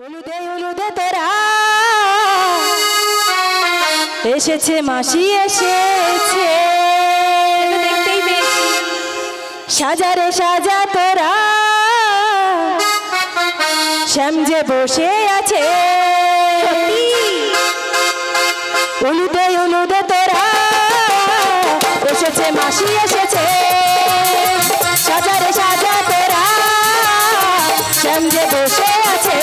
হলুদে হলুদে তোরা এসেছে মাসি এসেছে দেখতেই পেয়েছি সাজারে সাজা তোরা শ্যাম যে বসে আছে হলুদে হলুদে তোরা এসেছে মাসি এসেছে সাজারে সাজা তোরা শ্যাম যে বসে আছে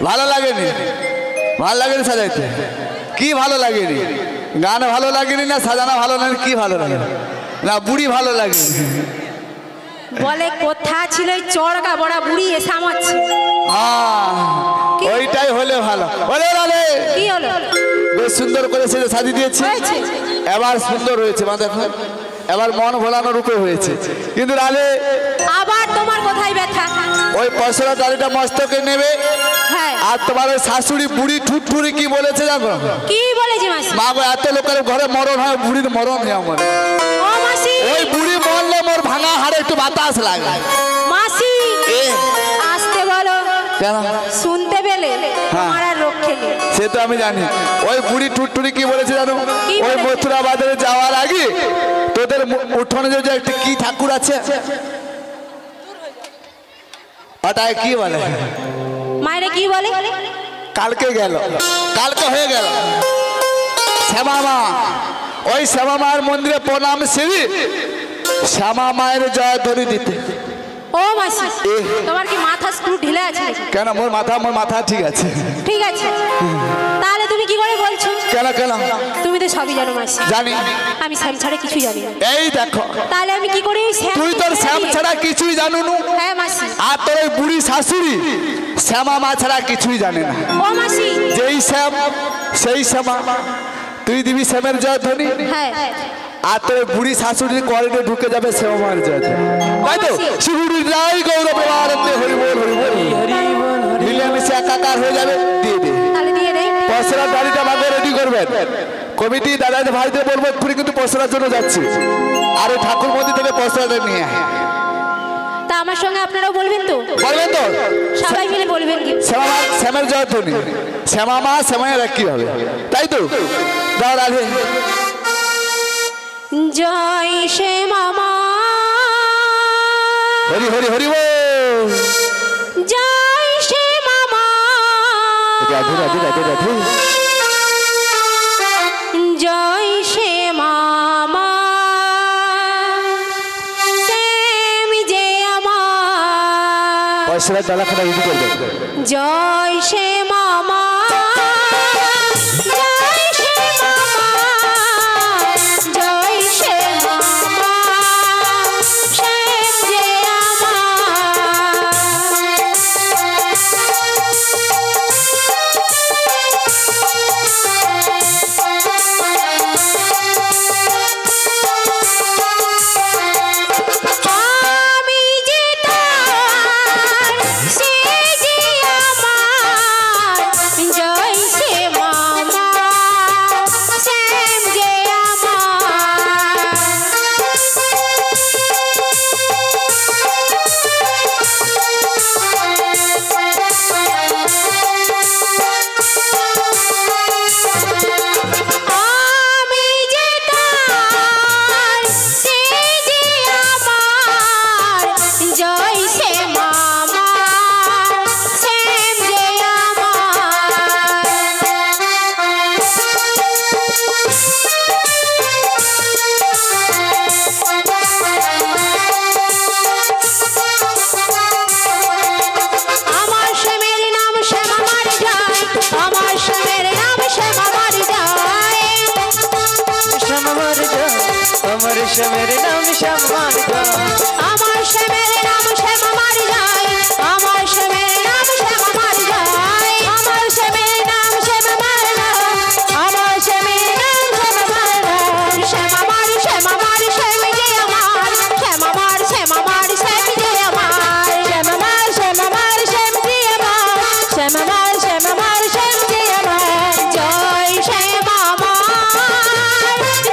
ভালো লাগেনি ভালো লাগেনি সাজাইতে কি ভালো লাগেনি গান ভালো লাগেনি না সাজানো ভালো লাগেনি কি ভালো লাগে না বুড়ি ভালো লাগেনি বলে কোথা ছিল চড়কা বড়া বুড়ি এসে আমাচ্ছে ওইটাই হলে ভালো বলে কি হলো বেশ সুন্দর করে সেটা সাজিয়ে দিয়েছে এবার সুন্দর হয়েছে মা দেখো এবার মন ভোলানো রূপে হয়েছে কিন্তু রালে আবার তোমার কোথায় ব্যথা ওই পয়সাটা দাড়িটা মস্তকে নেবে আর তোমার ওই শাশুড়ি বুড়ি ঠুটঠুরি কি বলেছে জানো কি বলেছে মাসি মা গো এত লোকের ঘরে মরণ হয় বুড়ির মরণ হয় আমার ও মাসি ওই বুড়ি মরলে মোর ভাঙা হাড়ে একটু বাতাস লাগে মাসি আসতে বলো কেন? শুনতে পেলে তোমার আর রক্ষে নেই। সে তো আমি জানি। ওই বুড়ি টুটটুরি কি বলেছে জানো? কি ওই বলেছে? মথুরা বাজারে যাওয়ার আগে তোদের উঠোনে যে একটা কি ঠাকুর আছে ওটায় কি বলে? মায়েরা কি বলে? কালকে গেল, কালকে হয়ে গেল শ্যামা মা। ওই শ্যামা মায়ের মন্দিরে প্রণাম সেরে শ্যামা মায়ের জয়ধ্বনি দিতে। ও মাসি, তোমার কি মাথা স্ক্রু ঢিলে আছে? কেন? মোর মাথা ঠিক আছে। ঠিক আছে, তাহলে তুমি কি করে বলছো? কেন কেন? তুমি তো সবই জানো মাসি। জানি। আমি শ্যাম ছাড়া কিছুই জানি না। এই দেখো, তাহলে আমি কি করে ওই শ্যাম? তুই তোর শ্যাম ছাড়া কিছুই জানো না। হ্যাঁ মাসি। আর তোর ওই বুড়ি শাশুড়ি শ্যামা মা ছাড়া কিছুই জানে না। ও মাসি, যেই শ্যাম সেই শ্যামা। তুই দিবি শ্যামের জয়ধ্বনি, হ্যাঁ, আর তোর বুড়ি শাশুড়ির করিডোরে ঢুকে যাবে শ্যামা মায়ের জয়ধ্বনি। তাই তো? শিহুরি রাই গৌরব আনন্দে হরি বল হরি বল মিলেমিশে একাকার হয়ে যাবে। দিয়ে দে, তাহলে দিয়ে দেই। পসরার গাড়িটা ভাগে রেডি করবেন। কমিটি দাদাদের ভাইদের বলবো এক্ষুনি কিন্তু পসরার জন্য যাচ্ছি। আর ওই ঠাকুর মন্দির থেকে পসরাটা নিয়ে আয়। তা আমার সঙ্গে আপনারাও বলবেন তো? বলবেন তো? সবাই মিলে বলবেন কি? শ্যামা মা শ্যামের জয়ধ্বনি, শ্যামা মা শ্যামায় কি হবে, তাই তো? দাও রাধে। জয় শ্যামা মা, হরি হরি হরি বল। জয় শ্যামা মা, রাধে রাধে রাধে রাধে। জয় শ্যামা মা, শ্যাম যে আমার। পয়সার ডালাখানা রেডি করবেন। জয় শ্যামা মা, জয় শ্যামা মা, জয় শ্যামা মা, শ্যাম যে আমার। আমি যে তার, সে যে আমার। জয় শ্যামা মা, শ্যাম যে আমার। আমি যে তার, সে যে আমার। জয় শ্যামা মা, শ্যাম যে আমার শ্যামের নাম শ্যামা মার যায়, আমার শ্যামের নাম শ্যামা মার যায়। শ্যামার জয়, আমার শ্যামের নাম শ্যামার জয়। আমার শ্যামের নাম শ্যামা মার যায়, আমার শ্যামের নাম শ্যামা মার যায়। আমার শ্যামের নাম শ্যামা মার যায়, আমার শ্যামের নাম শ্যামা মার যায়। শ্যামা মার শ্যামা মার শ্যাম যে আমার, শ্যামা মার শ্যামা মার শ্যাম যে আমার। শ্যামা মার শ্যামা মার শ্যাম যে আমার, শ্যামা মার শ্যামা মার শ্যাম যে আমার। জয় শ্যামা মার,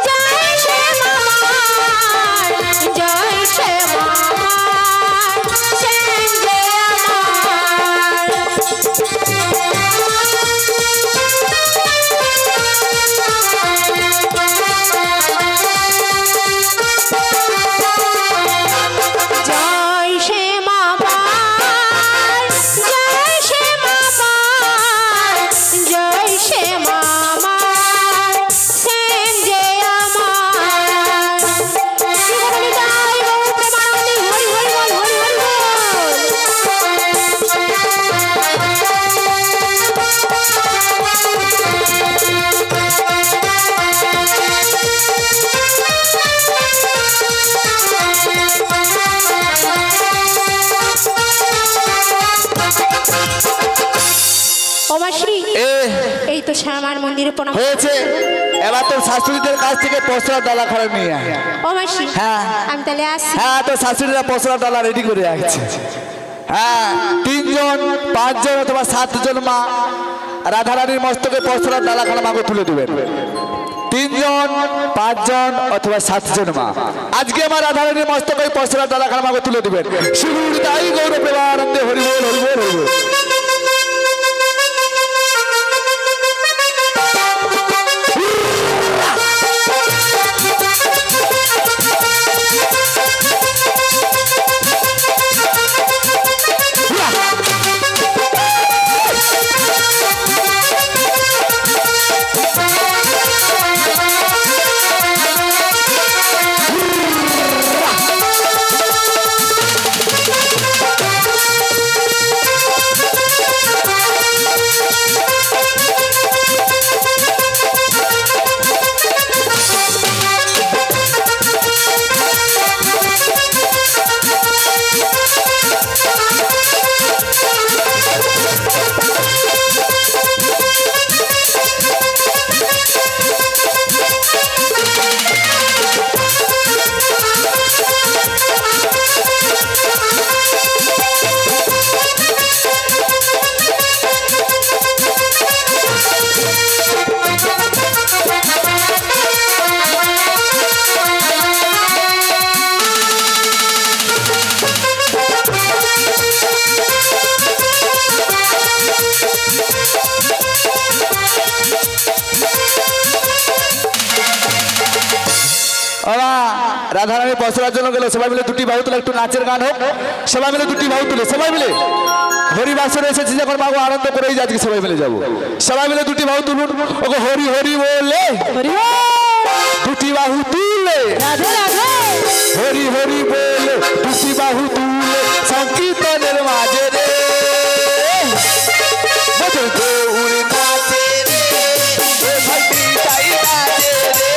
জয় শ্যামা মার, জয় শ্যামা মার, শ্যাম যে আমার। জয় শ্যামা মার, জয় শ্যামা মার, জয় শ্যামা মার, শ্যাম যে আমার। শ্রীহরিদাই গৌর প্রেমানন্দে হরি হরি বল, হরি হরি বল। ও মাসি, এই তো শ্যামার মন্দিরে প্রণাম হয়েছে। এবার তোর শাশুড়িদের কাছ থেকে পসরার ডালাখানা নিয়ে আয়। ও মাসি, হ্যাঁ। আমি তাহলে আসি। হ্যাঁ, তোর শাশুড়িরা পসরার ডালা রেডি করে রাখছে। হ্যাঁ, 3 জন 5 জন অথবা 7 জন মা রাধারানীর মস্তকে পসরার ডালাখানা মাকে তুলে দেবেন। 3 জন 5 জন অথবা 7 জন মা আজকে আমার রাধারানীর মস্তকে পসরার ডালাখানা মাকে তুলে দেবেন। শিহুরি তাই গৌর প্রেমানন্দে হরি বল হরি বল হরি বল। রাধারানী পয়সার জন্য গেল, সবাই মিলে দুটি বাহু তুলে একটু নাচের গান হোক, সবাই মিলে দুটি বাহু তুলে সবাই মিলে হরিবাসরে এসেছি যখন মাগো আনন্দ করেই আজকে সবাই মিলে যাবো, সবাই মিলে দুটি বাহু তুলুন, ওগো হরি হরি বলে দুটি বাহু তুলে, রাধে রাধে হরি হরি বলে দুটি বাহু তুলে সংকীর্তনের মাঝে রে মধুর গৌর নাচে রে, এ ভক্তি তাই নাচে রে,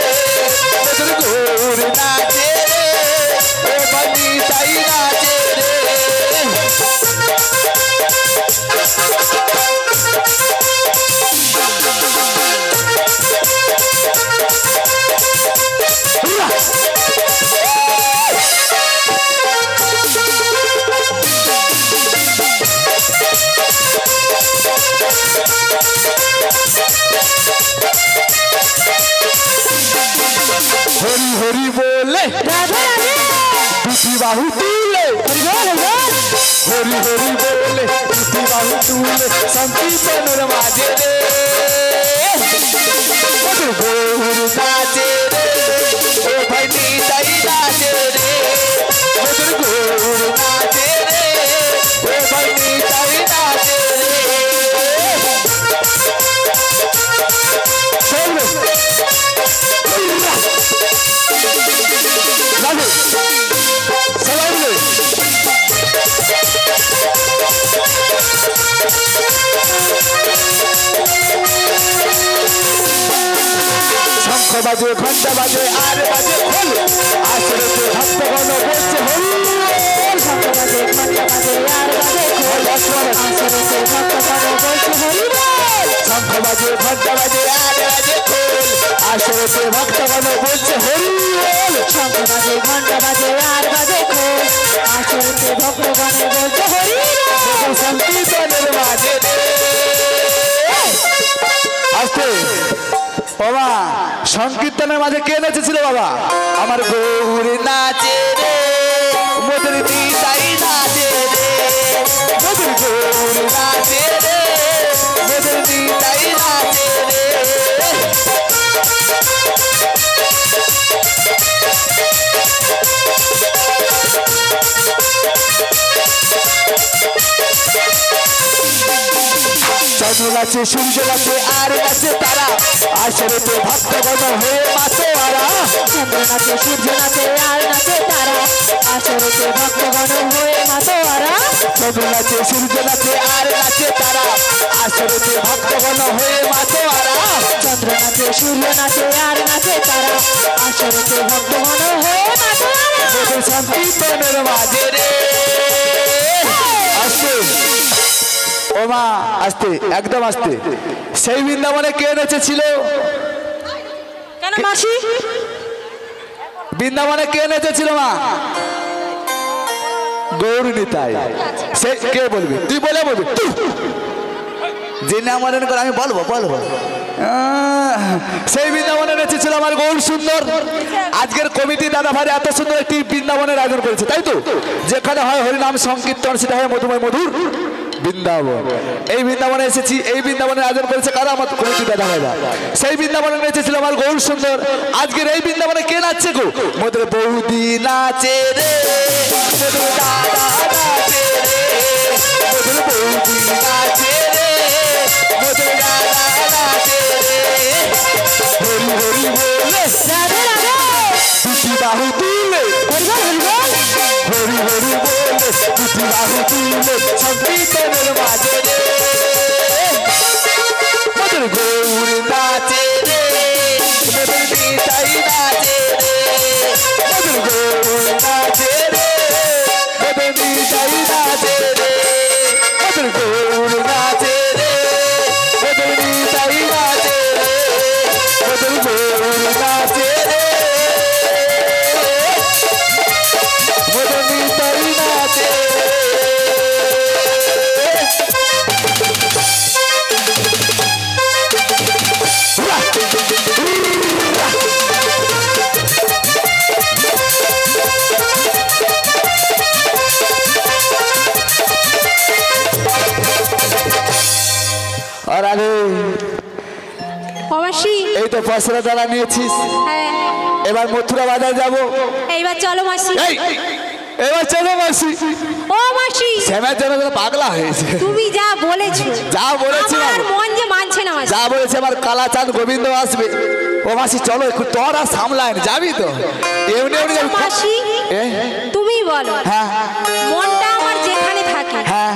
মধুর গৌর নাচে রে, এ ভক্তি তাই নাচে রে। হরি হরি বলে রাধে রাধে দুটি বাহু তুলে, হরি হরি বলে দুটি বাহু তুলে সংকীর্তনের মাঝে রে মধুর গৌর নাচে রে, ও ভাই নিতাই নাচে রে, মধুর গৌর নাচে রে, ও ভাই নিতাই নাচে রে। চলবে রাধে সবাই মিলে শঙ্খ বাজে ঘন্টা বাজে আর বাজে খোল, আসরে ভক্তগণ বলছে হরি শঙ্খ বাজে ঘন্টা বাজে আর বাজে খোল, আসরেতে ভক্তগণ বলছে হরি বল। শঙ্খ বাজে ঘন্টা বাজে আর বাজে খোল, আসরে ভক্তগণ বলছে হরি বল। শঙ্খ বাজে ঘন্টা বাজে আর বাজে খোল, আসরেতে ভক্তগণ বলছে হরি বল। সংকীর্তনের মাঝে রে আসতে বাবা, সংকীর্তনের মাঝে কে নেচেছিল বাবা? আমার গৌর নাচে রে, মধুর নিতাই নাচে রে, মধুর গৌর নাচে রে, মধুর নিতাই নাচে রে। চন্দ্র নাচে সূর্য নাচে আর নাচে তারা, আসরেতে ভক্তগণ হয়ে মাতোয়ারা, চন্দ্র নাচে সূর্য নাচে আর নাচে তারা, আসরেতে ভক্তগণ হয়ে মাতোয়ারা। চন্দ্র নাচে সূর্য নাচে আর নাচে তারা, আসরেতে ভক্তগণ হয়ে মাতোয়ারা। চন্দ্র নাচে সূর্য নাচে আর নাচে তারা, আসরেতে ভক্তগণ হয়ে মাতোয়ারা। মধুর সংকীর্তনের মাঝে রে আসতে ও মা আসতে একদম আসতে। সেই বৃন্দাবনে কে নেচেছিল? কেন মাসি? বৃন্দাবনে কে নেচেছিল মা? গৌর নিতাই। সে কে বলবি? তুই বলে বলবি, যে নাম মনে করে আমি বলবো বলবো। সেই বৃন্দাবনে নেচেছিল আমার গৌর সুন্দর। আজকের কমিটি দাদা ভাই এত সুন্দর একটি বৃন্দাবনের আয়োজন করেছে, তাই তো? যেখানে হয় হরিনাম সংকীর্তন, সেটা হয় মধুময় মধুর বৃন্দাবন। এই বৃন্দাবনে এসেছি, এই বৃন্দাবনের আয়োজন করেছে কারা? আমার কমিটি দাদা ভাইরা। সেই বৃন্দাবনে নেচেছিল আমার গৌর সুন্দর। আজকের এই বৃন্দাবনে কে নাচছে গো? মধুর বৌদি নাচে রে, মধুর দাদা নাচে রে, মধুর বৌদি নাচে রে, মধুর দাদা নাচে রে। হরি হরি বলে রাধে রাধে দুটি বাহু তুলে, হরি বল হরি বল। হরি হরি বলে দুটি বাহু তুলে সংকীর্তনের মাঝে রে মধুর গৌর নাচে রে, মধুর নিতাই নাচে রে, মধুর গৌর নাচে রে, মধুর নিতাই নাচে রে, মধুর গৌর নাচে রে, মধুর নিতাই নাচে রে, মধুর গৌর নাচে রে, মধুর নিতাই নাচে রে। আর আরে ও মাসি এই তো পয়সাটা দাঁড়া নিয়েছিস, হ্যাঁ এবার মথুরা বাজার যাবো। এইবার চলো মাসি। এই এবার চলো মাসি। ও মাসি শ্যামের জন্য তো পাগলা হয়েছে। তুমি যা বলেছো, যা বলেছি আমার মন যে মানছে না মাসি। যা বলেছে আমার কালাচাঁদ গোবিন্দ আসবে। ও মাসি চলো একটু, তোর আর সামলায় না, যাবি তো এমনি এমনি যাবি। মাসি তুমি বলো, হ্যাঁ মনটা আমার যেখানে থাকে হ্যাঁ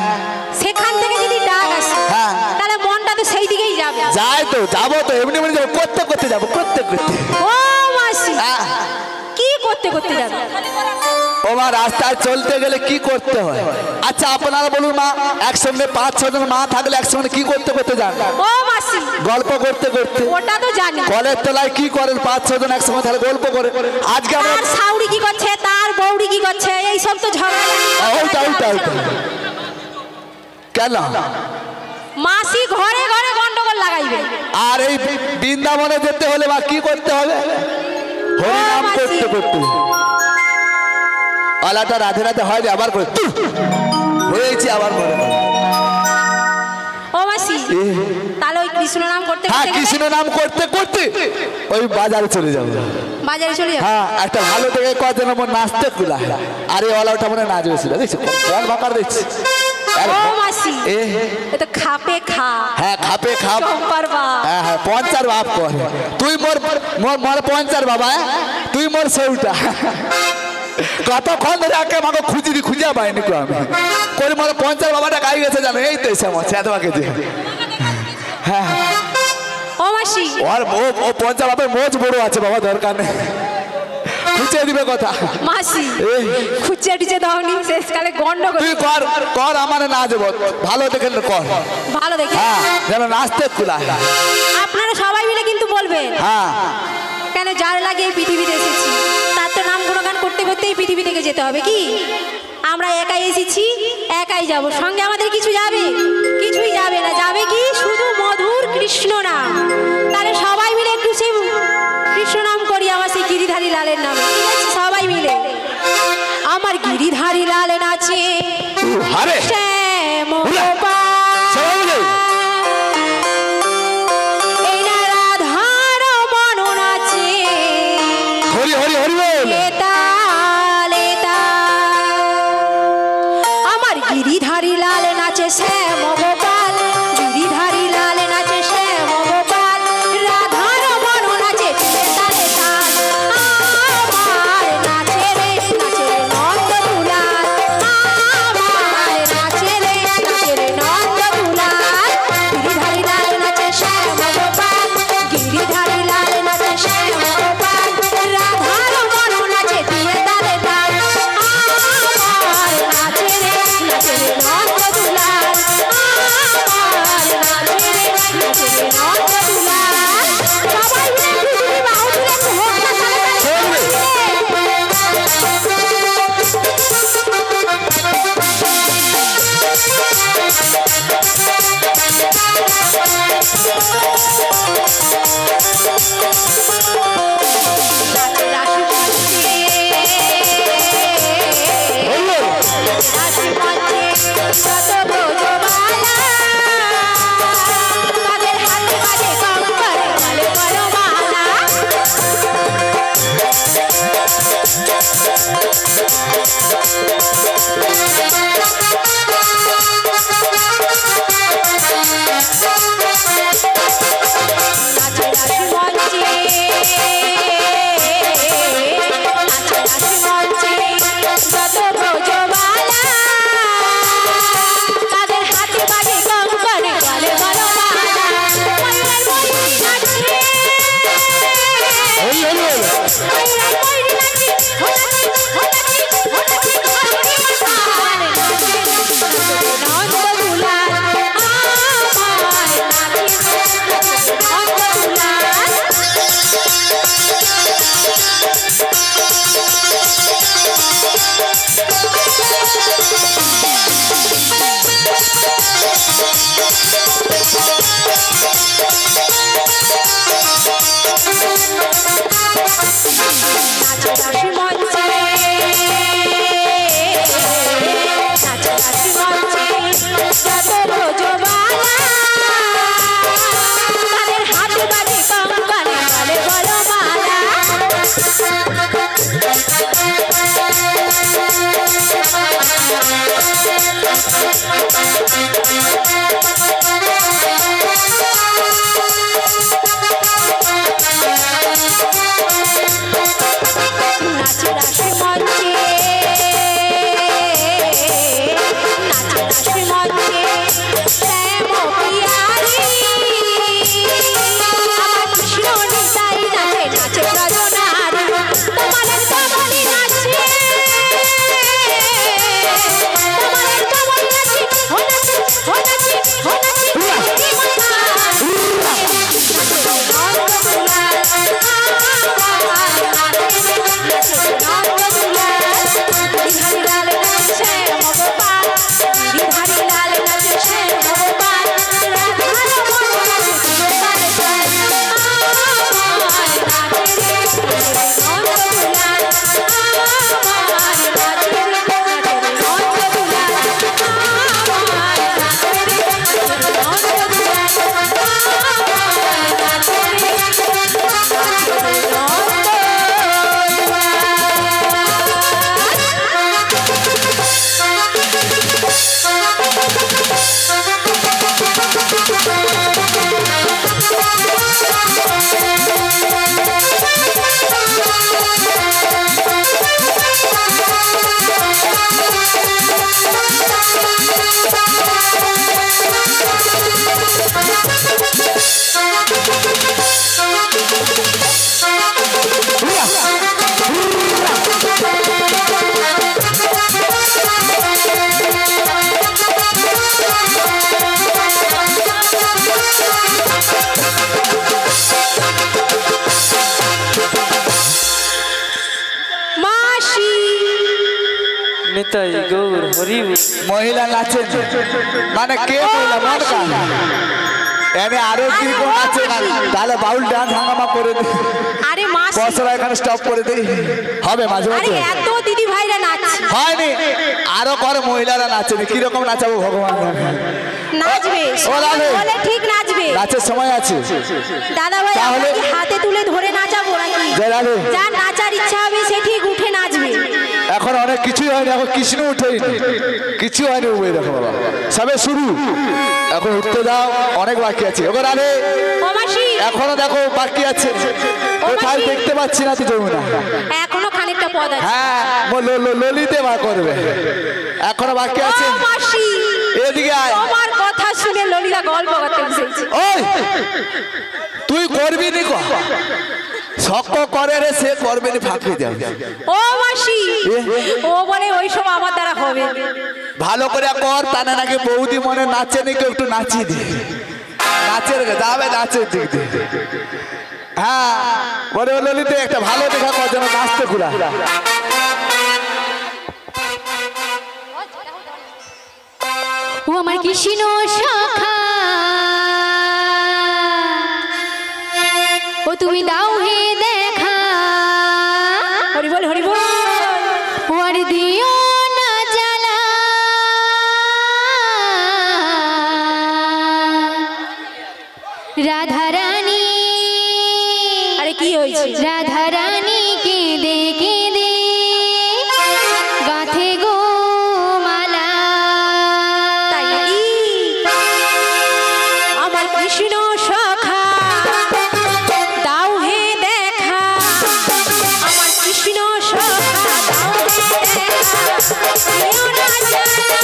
সেখান থেকে যদি ডাক আসে হ্যাঁ। তাহলে মনটা তো সেই দিকেই যাবে। যাই তো, যাবো তো এমনি এমনি যাবো, করতে করতে যাবো, করতে করতে। ও মাসি হ্যাঁ। কি করতে করতে যাবে? ও মা, রাস্তায় চলতে গেলে কি করতে হয়? আচ্ছা আপনারা বলুন মা, একসঙ্গে 5-6 জন মা থাকলে একসঙ্গে কি করতে করতে যান? ও মাসি গল্প করতে করতে। ওটা তো জানি। কলের তলায় কি করেন 5-6 জন একসঙ্গে তাহলে গল্প করে। আজকে আমরা তার শাউরি কি করছে, তার বউরি কি করছে, এই সব তো ঝগড়া। ওইটা ওইটা ওইটা কেন মাসি ঘরে ঘরে গন্ডগোল লাগাইবে। আর এই বৃন্দাবনে যেতে হলে বা কি করতে হবে? হরিনাম করতে করতে। আলাটা রাধে রাধে হয় যে আবার করে হয়েছে আবার করে। ও মাসি তাহলে ওই কৃষ্ণ নাম করতে হ্যাঁ, করতে কৃষ্ণ নাম করতে করতে ওই বাজারে চলে যাবো। বাজারে চলে যাবে। হ্যাঁ, একটা ভালো থেকে কজন আমার নাচতে খুলা। আর এই ওলাটা মনে নাচবে ছিল, দেখছি কোন বাকার দেখছি। ও মাসি এ তো খাপে খা। হ্যাঁ খাপে খাপ। চম্পার বাপ। হ্যাঁ হ্যাঁ, পঞ্চার বাপ কর। তুই মোর মোর পঞ্চার বাবা, তুই মোর সেউটা। কতক্ষণ ধরে আগে আমাকে খুঁজে পাইনি কো আমি করে মোর পঞ্চার বাবাটা গাই গেছে জানো, এই তো এসে আমার তোমাকে দিয়ে। হ্যাঁ ও মাসি ওর ও পঞ্চার বাপের মোচ বড় আছে বাবা, দরকার নেই, খুঁজে দিবে কথা। মাসি খুঁজে টুচে দাওনি, শেষকালে গন্ডগোল। তুই কর কর, আমার নাচব ভালো দেখে কর, ভালো দেখে। হ্যাঁ যেন নাচতে খুলা। আপনারা সবাই মিলে কিন্তু বলবেন, হ্যাঁ কেন যার লাগে এই পৃথিবীতে এসেছি তার তো নাম গুণগান করতে করতেই পৃথিবী থেকে যেতে হবে। কি আমরা একাই এসেছি, একাই যাব, সঙ্গে আমাদের কিছু যাবে? কিছুই যাবে না। যাবে কি শুধু মধুর কৃষ্ণ নাম। তাহলে সবাই মিলে একটু সেই কৃষ্ণ নাম করি, আমার সেই গিরিধারী লালের নামে। ঠিক আছে, সবাই মিলে আমার গিরিধারী লাল নাচে আরে শ্যাম সবাই মিলে। এই না রাধার মন নাচে হরি হরি হরি বল। আমার গিরিধারী লাল নাচে শ্যাম গোপাল, গিরিধারী লাল নাচে শ্যাম গোপাল, রাধার মন নাচে তালে তাল। আমার নাচে রে নন্দ দুলাল, আমার নাচে রে নন্দ দুলাল। গিরিধারী লাল নাচে শ্যাম গোপাল, গিরিধারী লাল নাচে শ্যাম গোপাল, রাধার মন নাচে তালে তাল। আমার নাচে রে নন্দ দুলাল, আমার নাচে রে নন্দ দুলাল। সবাই মিলে পৃথিবী বাহু তুলে একটু হোক না তালে তালে। নিতাই গৌর হরি মহিলা নাচে মানে কে মহিলা মন কা এনে আরো কি কোন নাচে না তাহলে বাউল ডান্স হাঙ্গামা করে দে আরে মাসি বসরা এখানে স্টপ করে দে হবে মাঝে আরে মাঝে এত দিদি ভাইরা নাচছে হয়নি আরো করে মহিলারা নাচে কি রকম নাচাবো ভগবান জানে নাচবে ও রাধে। বলে ঠিক নাচবে নাচের সময় আছে দাদা ভাই তাহলে- আমরা কি হাতে তুলে ধরে নাচাবো নাকি জয় রাধে। যার নাচার ইচ্ছা হবে সে ঠিক উঠে নাচবে এখন অনেক কিছুই হয়নি এখন কৃষ্ণ উঠেই কিছু হয়নি উঠে দেখো বাবা সবে শুরু এখন উঠতে দাও অনেক বাকি আছে ওগো রাধে ও মাসি এখনো দেখো বাকি আছে কোথায় দেখতে পাচ্ছি না তো যমুনা এখনো খানিকটা পদ আছে হ্যাঁ ললিতে মা করবে এখনো বাকি ও আছে মাসি এদিকে আয় তোমার কথা শুনে ললিতা গল্প করতে বসেছে ওই তুই করবি নি কো শক্ত করে রে সে করবে নি ফাঁকি যাবে ও মাসি ও বলে ওই সব আমার দ্বারা হবে ভালো করে কর তা না নাকি বৌদি মনে নাচে নি কেউ একটু নাচিয়ে দে নাচের যাবে নাচের দিক দিয়ে হ্যাঁ বলে ও ললিতে একটা ভালো দেখা কর যেন নাচতে খোলা ও আমার কৃষ্ণ শাখা ও তুমি দাও হে দেখা হরি বল হরি বল ও আর দিও না জ্বালা রাধা রানী আরে কি হয়েছে রাধা রানী কেঁদে কেঁদে গাথে গো মালা তাই আমার কৃষ্ণ সখা দাও হে দেখা আমার কৃষ্ণ সখা দাও হে দেখা দিও না জ্বালা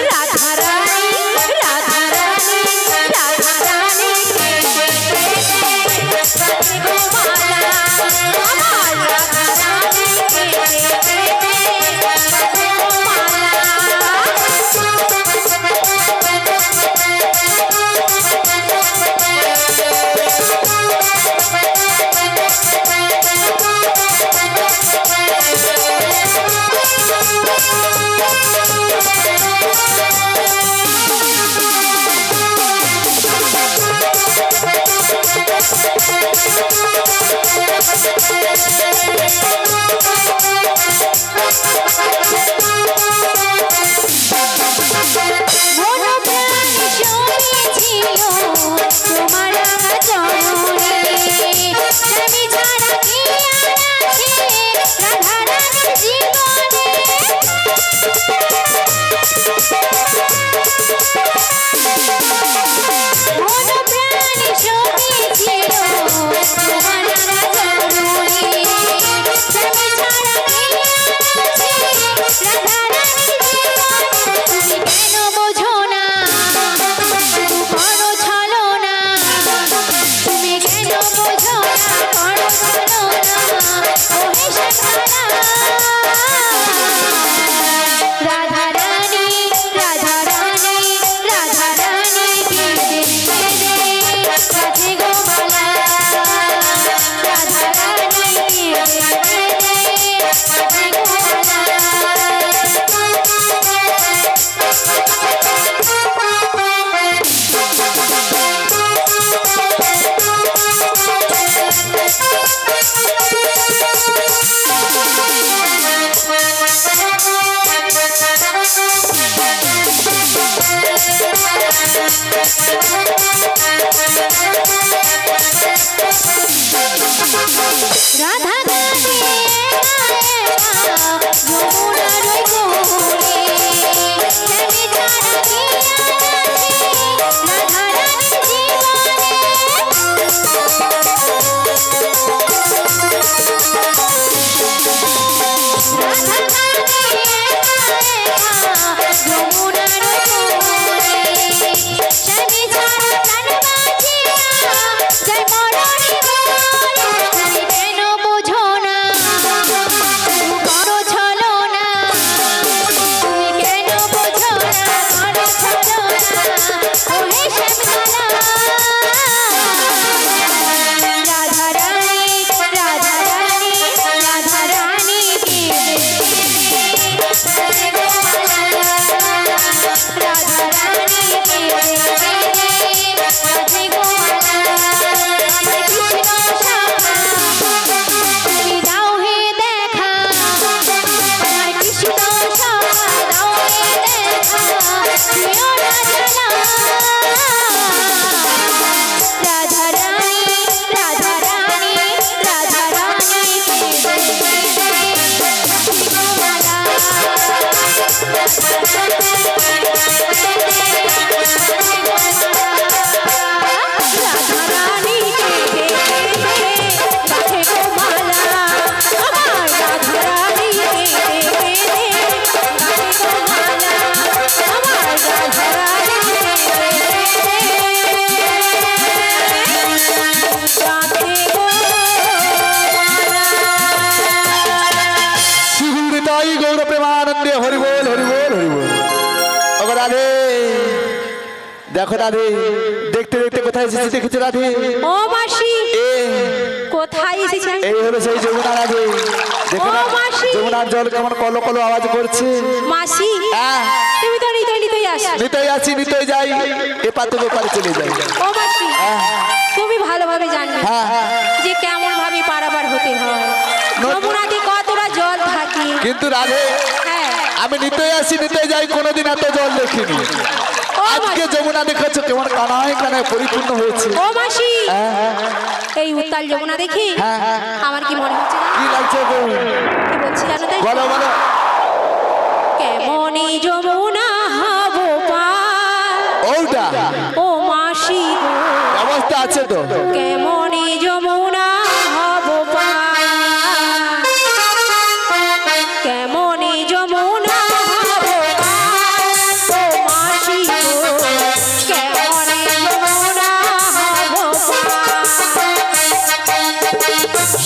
রাধা রানী রাধা রানী রাধা রানী গাথে গো মালা আমার রাধা রানী গাথে গো মালা মন প্রাণ জমিয়েছিল তোমার রাঙা চরণে স্বামী ছাড়া কি আর আছে রাধা রানীর জীবনে রাধা রানী যমুনার ওই কোলে শ্যামী ছাড়া কে রাধা রানীর জীবনে যমুনার কোলে শ্যামী ছাড়া প্রাণ বাঁচিয়া যায় মরণে বলে কেন বোঝো না করো ছলো না তুমি কেন বোঝো না করো ছলো না ওহে শ্যামলা রাধা রানী রাধা রানী রাধা রানী কি রাধা রানী কি রাধে গোমালা আমার কৃষ্ণ শ্যামা তুমি দাও হে দেখা আমার কৃষ্ণ শ্যামা দাও হে দেখা প্রিয় রাজা রাধা রানী রাধা রানী রাধা রানী গোমালা রাধা রানী রাধে গোমালা আমার রাধা রানী রাধে গোমালা আমার রাধা রানী রাধে গোমালা শিহুরিতাই গৌর প্রেমানন্দে হরি বল হরি বল হরি বল। ওগো রাধে দেখো রাধে দেখতে দেখতে কোথায় এসেছি দেখেছো রাধে? ও মাসি এ কোথায় এসেছেন? এই হলো সেই যমুনা রাধে। দেখো না ও মাসি। যমুনার জল কেমন কলো কলো আওয়াজ করছে। মাসি হ্যাঁ তুমি তো নিতই আস নিতই আছি নিতই যাই এপার থেকে ওপারে চলে যাই। ও মাসি তুমি ভালোভাবে জানবে হ্যাঁ হ্যাঁ যে কেমন ভাবে পারাবার হতে হয় যমুনাতে কতটা জল থাকে। কিন্তু রাধে হ্যাঁ আমি নিতই আসি নিতই যাই কোনোদিন এত জল দেখিনি। ও আজকে মাসি। যমুনা দেখেছো কেমন কানায় কানায় পরিপূর্ণ হয়েছে। ও মাসি হ্যাঁ, হ্যাঁ, এই উত্তাল যমুনা দেখি হ্যাঁ, হ্যাঁ। আমার কি মনে হচ্ছে জানো? কি লাগছে গো? কি বলছি জানো তাই? বলো বলো। কেমন এই যমুনা হবো পার ওটা ও মাসি গো ব্যবস্থা আছে তো। কেমন এই যমুনা হবো পার কেমন এই যমুনা হবো পার ও মাসি গো কেমন এই যমুনা হবো পার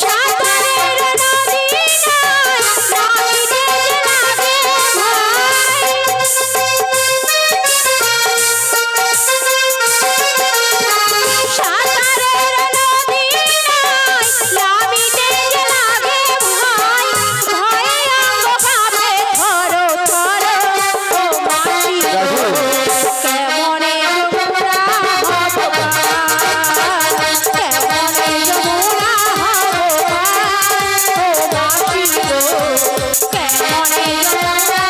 সাঁতারের নদী নাই নামিতে লাগে সাঁতারের নদী নাই নামিতে লাগে ভাই ভয়ে অঙ্গ কাঁপে থরো থরো ও মাসি গো কেমনে যমুনা হবো পার কেমনে যমুনা হবো পার ও মাসি গো কেমনে যমুনা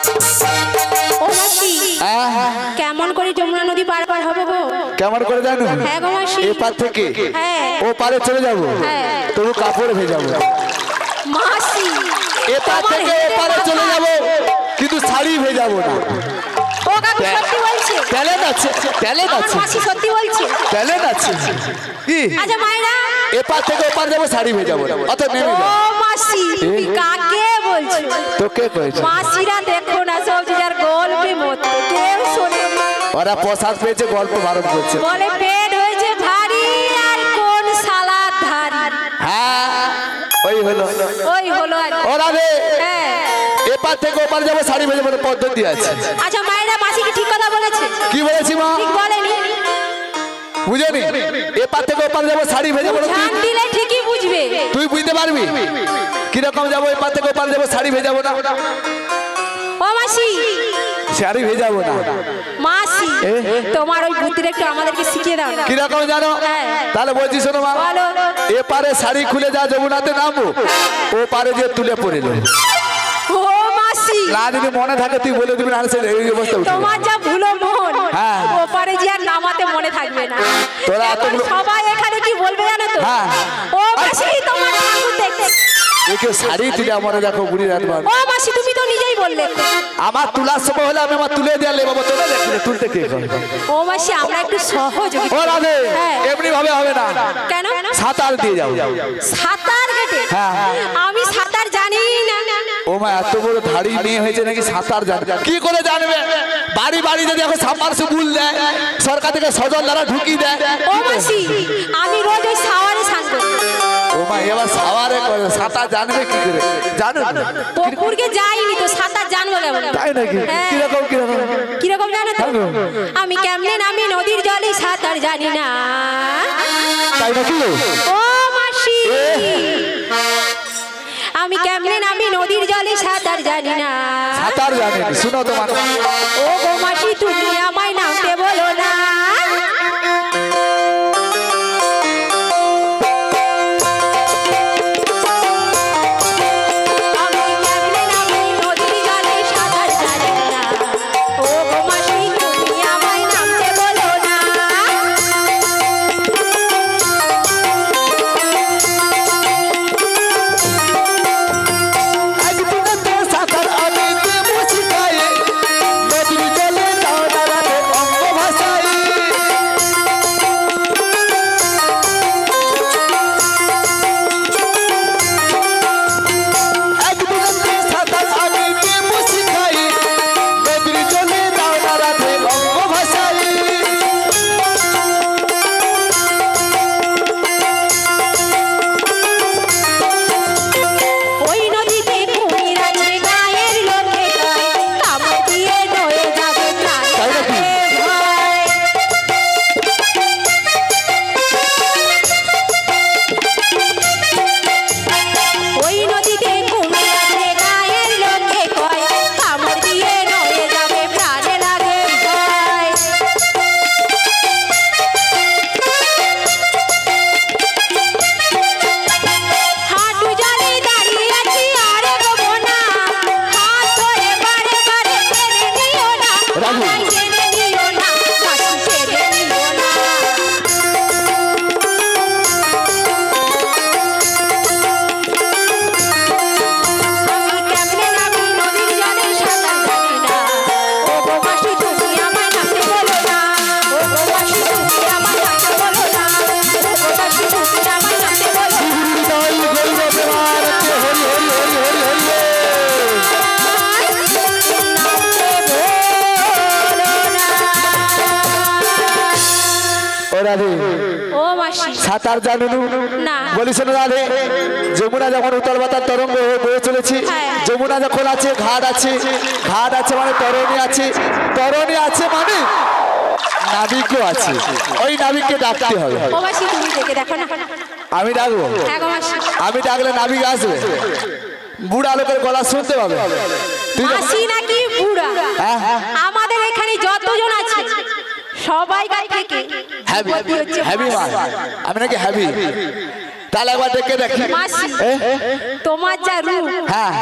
ও মাসি হ্যাঁ, হ্যাঁ। কেমন করে যমুনা নদী পার হবো গো? কেমন করে জানো? হ্যাঁ গো মাসি এপার থেকে হ্যাঁ ও পারে চলে যাবো হ্যাঁ। তবু কাপড় ভেজাবো। মাসি এপার থেকে ও পারে চলে যাবো কিন্তু শাড়ি ভেজাবো না। ও কাকু সত্যি বলছে ট্যালেন্ট আছে ট্যালেন্ট আমার আছে মাসি সত্যি বলছে ট্যালেন্ট আছে কি? আচ্ছা মায়েরা এপার থেকে ওপার যাবো শাড়ি ভেজাবো না অত নেমে ও যাবো। মাসি তুমি কাকে বলছো? তো কে কয়েছে? মাসিরা দেখো না সব যে যার গল্পে মতো কেউ শোনে না। ওরা প্রসাদ পেয়েছে গল্প বারণ করছে। বলে পেট হয়েছে ভারী আর কোন সালাদ ধারি হ্যাঁ ওই হলো ওই হলো আর কি। ওরা রে হ্যাঁ এপার থেকে ওপার যাবো শাড়ি ভেজাবো না পদ্ধতি আছে। আচ্ছা মায়েরা মাসি কি ঠিক কথা বলেছে? কি বলেছি মা? ঠিক বলেনি? বুঝেনি? এপার থেকে ওপার যাবো শাড়ি ভেজাবো না ঝাঁক দিলে ঠিকই বুঝবে। তুই বুঝতে পারবি কিরকম যাবো এপার থেকে ওপার যাবো শাড়ি ভেজাবো না ও মাসি শাড়ি ভেজাবো না। মাসি তোমার ওই বুদ্ধিটা একটু আমাদেরকে শিখিয়ে দাও না। কিরকম জানো? হ্যাঁ। তাহলে বলছি শোনো মা বলো। এপারে শাড়ি খুলে যা যমুনাতে নামবো ও পারে যে তুলে পড়ে যাবে। না যদি মনে থাকে তুই বলে দিবি, না সে এই অবস্থা উঠবে। তোমার যা ভুলো মন, হ্যাঁ। ওপারে যে আর নামাতে মনে থাকবে না। তোরা এখন এতগুলো- সবাই এখানে কি বলবে জানো তো? হ্যাঁ। ও মাসি তোমার ঠাকুর দেখতে। এ কেউ শাড়ি তুলে আমার দেখো বুড়ি রাত বার। ও মাসি তুমি তো নিজেই বললে। আমার তোলার সময় হলে আমি আমার তুলে দিয়ে বাবা, তোরা দেখলে তুলতে কে করে? ও মাসি আমরা একটু সহজ হই। ও রাধে, হ্যাঁ। এমনি ভাবে হবে না, কেন? সাঁতার দিয়ে যাও। সাঁতার কেটে? হ্যাঁ, হ্যাঁ। আমি সাঁতার জানি না। ও মা এত বড় ধাড়ি মেয়ে হয়েছে নাকি সাঁতার জানে? কি করে জানবে? বাড়ি বাড়ি যদি এখন সাবমার্সিবল দেয়, সরকার থেকে সজল দ্বারা ঢুকিয়ে দেয়। ও মাসি আমি রোজ ওই সাওয়ারে স্নান করি। ও মা এবার সাওয়ারে করে, সাঁতার জানবে কি করে? জানো না? পুকুরকে যাইনি তো সাঁতার জানবো কেমন? তাই নাকি? হ্যাঁ। কিরকম কিরকম? কিরকম জানো তো? আমি কেমনে নামি নদীর জলে সাঁতার জানি না। তাই নাকি? ও মাসি আমি কেমনে নামি নদীর জলে সাঁতার জানি না। সাঁতার জানে, শুনো তোমার। ও গো মাসি তুমি আমায় নামতে বলো না। আমি কেমনে নামি নদীর জলে সাঁতার জানি না। ও গো মাসি তুমি আমায় নামতে বলো না। একদিন তো সাঁতার আমি দেবো শিখায়ে, নদীর জলে যাও দাঁড়াতে অঙ্গ ভাষায়। একদিন তো সাঁতার আমি দেবো শিখায়ে, নদীর জলে যাও দাঁড়াতে অঙ্গ ভাষায়। ওই নদীতে কুমির আছে গায়ের লোকে গায়, কামড় দিয়ে নয়ে যাবে প্রাণ তাই নাকি? লাগে ভয়। ওই নদীতে কুমির আছে গায়ের লোকে কয়, কামড় দিয়ে নয়ে যাবে প্রাণে লাগে ভয়। হাঁটু জলে দাঁড়িয়ে আছি আরে গো বোনা, হাত ধরে বারে বারে টেনে নিও না, রাজু। আমায় টেনে নিও না, মাসি টেনে নিও না। আমি কেমনে নামি নদীর জলে সাঁতার জানি না। ও গো মাসি তুমি আমায় নামতে বলো না। ও গো মাসি তুমি আমায় নামতে বলো না। ও গো মাসি তুমি আমায় নামতে বলো না। হরি হরি হরি হরি হরি হরি। ও রাধে, ও মাসি সাঁতার জানো না। বলিস না রাধে? যমুনা যখন উত্তর বাতার তরঙ্গ হয়ে বয়ে চলেছি, হ্যাঁ। যমুনা যখন আছে ঘাট আছে, ঘাট আছে মানে তরণী আছে, তরণী আছে মানে নাবিকও আছে। ওই নাবিককে ডাকতে হবে। ও মাসি তুমি দেখে দেখো না। আমি ডাকবো? হ্যাঁ গো মাসি। আমি ডাকলে নাবিক আসবে? বুড়া লোকের গলা শুনতে পাবে। তুই যখন- মাসি নাকি বুড়া? হ্যাঁ, আমাদের এখানে যতজন আছে সবাই গাই থেকে হ্যাভি বিপত্তি হচ্ছে হ্যাভি মাসি। মাল। আমি নাকি হ্যাভি? তাহলে একবার ডেকে দেখি। মাসি তোমার যা রূপ, হ্যাঁ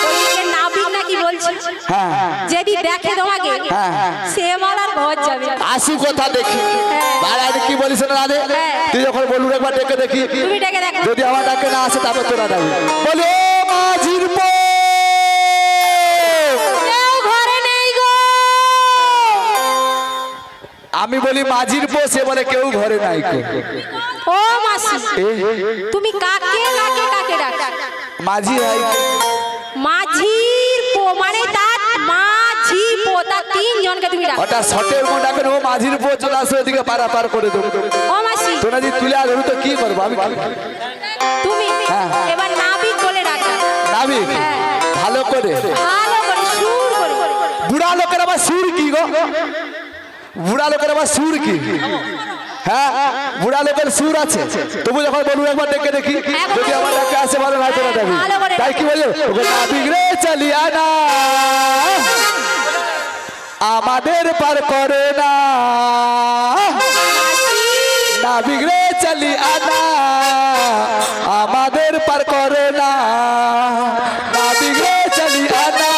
ওইদিকে নাবিক নাকি বলছি, হ্যাঁ যদি দেখে তোমাকে হ্যাঁ। সে মালার ঘর যাবে। আসু কথা দেখি। বাড়া কি বলিস না রাধে? হ্যাঁ। তুই যখন বলবি একবার ডেকে দেখি। তুমি ডেকে দেখো। যদি আমার ডাকে না আসে তারপর তোরা ডাকবি। বলি ও মাঝির পো। কেউ ঘরে নেই গো। আমি বলি মাঝির পো, সে বলে কেউ ঘরে নাই কো। ও মাসি তুমি কাকে কাকে কাকে ডাক? মাঝি হয় মাঝির পো মানে তার মাঝি পো, তার তিনজনকে তুমি ডাক। ওটা শটের মো ডাকেন। ও মাঝির পো চলে আসো, এদিকে পারাপার করে দেবো। ও মাসি তোরা যদি তুলে ধরু তো কি করবো? আমি তুমি হ্যাঁ। এবার নাবিক বলে ডাকা। নাবিক হ্যাঁ। ভালো করে। ভালো করে সুর করে। বুড়া লোকের আবার সুর কি গো? বুড়া লোকের আবার সুর কি? হ্যাঁ বুড়া লোকের সুর আছে। তবু যখন বলবো একবার ডেকে দেখি, যদি আমার ডাকে আসে ভালো না তোরা দেখি। তাই কি বলছো? নাবিক রে চালিয়া না আমাদের পার করে না, নাবিক রে চালিয়া না আমাদের পার করে না, নাবিক রে চালিয়া না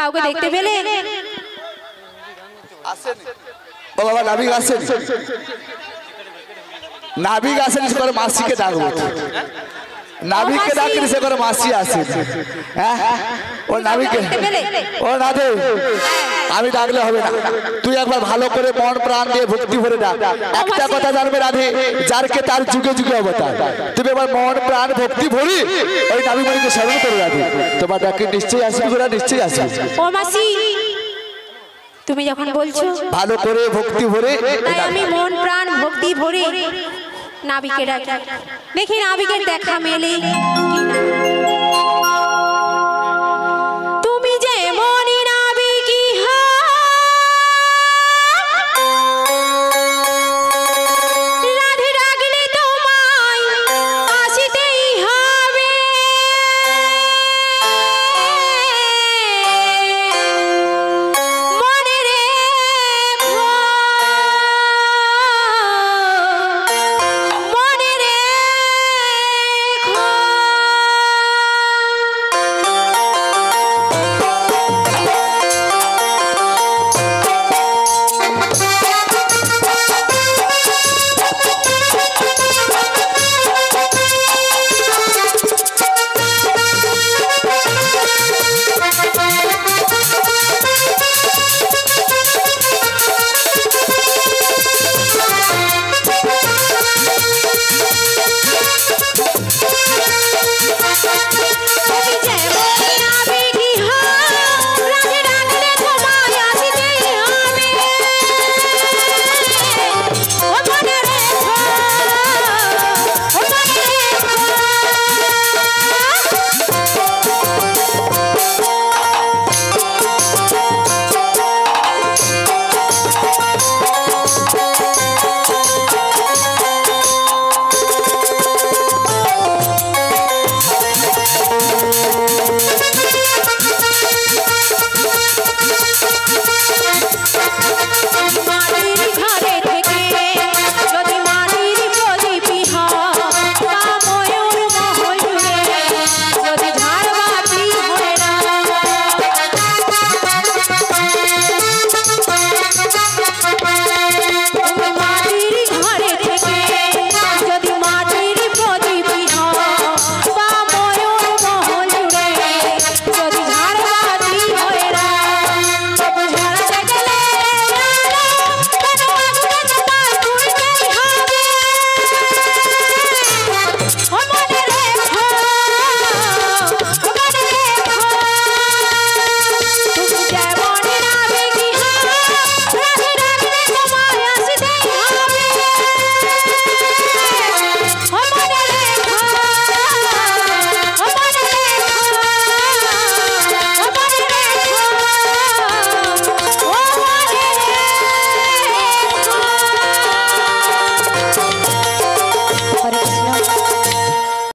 কাউকে দেখতে পেলে? ও বাবা নাবিক আসেন, নাবিক আসেন, সে করে মাসিকে ডাকবো। নাবিককে ডাকলে সে করে মাসি আসে। হ্যাঁ ও নাবিককে, ও রাধে আমি ডাকলে হবে না, তুই একবার ভালো করে মন প্রাণ দিয়ে ভক্তি ভরে ডাক। একটা কথা জানবে রাধে, যারকে তার যুগে যুগে অবতার। তুমি এবার মন প্রাণ ভক্তি ভরি ওই নাবিককে স্মরণ করে রাধে, তোমার ডাকে নিশ্চয়ই আসবে, গোরা নিশ্চয়ই আসবে। ও মাসি, তুমি যখন বলছো ভালো করে ভক্তি ভরে, তাই আমি মন প্রাণ ভক্তি ভরে নাবিকে ডাকি। দেখি নাবিকের দেখা মেলে কিনা। তুমি যে মনি নাবিকি রাধে ডাকলে তোমায় আসিতেই হবে। মনে রেখো, মনে রেখো।